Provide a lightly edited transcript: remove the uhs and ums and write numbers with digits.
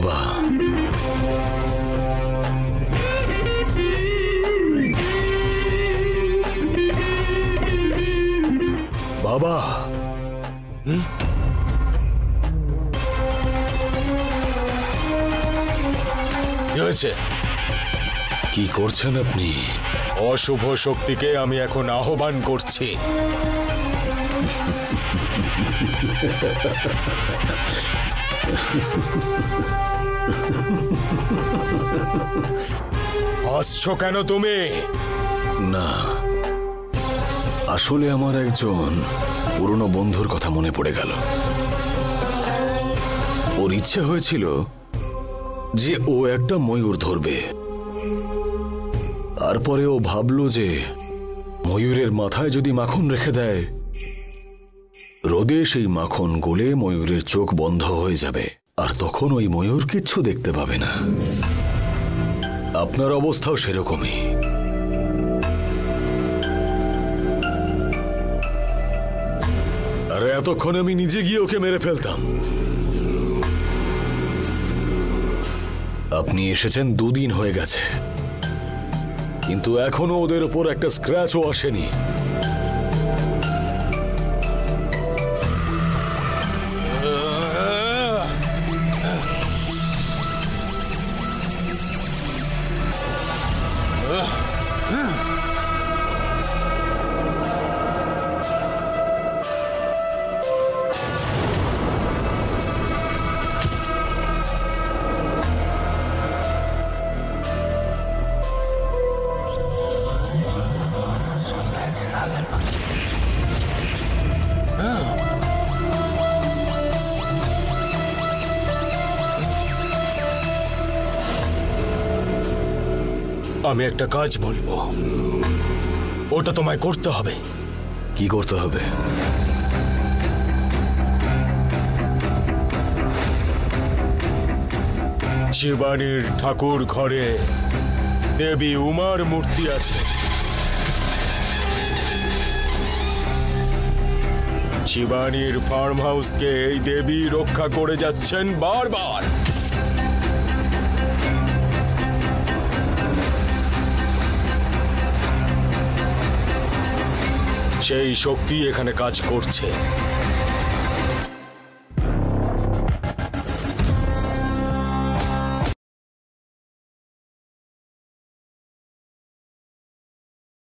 বাবা, বাবা, কি হয়েছে? কি করছেন আপনি? অশুভ শক্তিকে আমি এখন আহ্বান করছি। হাসছো কেন তুমি? না, আসলে আমার একজন পুরনো বন্ধুর কথা মনে পড়ে গেল। ওর ইচ্ছে হয়েছিল যে ও একটা ময়ূর ধরবে। তারপরে ও ভাবলো যে ময়ূরের মাথায় যদি মাখন রেখে দেয়, রোদে সেই মাখন গলে ময়ূরের চোখ বন্ধ হয়ে যাবে, আর তখন ওই ময়ূর কিচ্ছু দেখতে পাবে না। আপনার অবস্থাও সেরকমই। আর এতক্ষণ আমি নিজে গিয়ে ওকে মেরে ফেলতাম। আপনি এসেছেন 2 দিন হয়ে গেছে, কিন্তু এখনো ওদের উপর একটা স্ক্র্যাচও আসেনি। আমি একটা কাজ বলবো, ওটা তোমায় করতে হবে। কি করতে হবে? শিবানীর ঠাকুর ঘরে দেবী উমার মূর্তি আছে। শিবানীর ফার্ম হাউসকে এই দেবী রক্ষা করে যাচ্ছেন বারবার। সেই শক্তি এখানে কাজ করছে।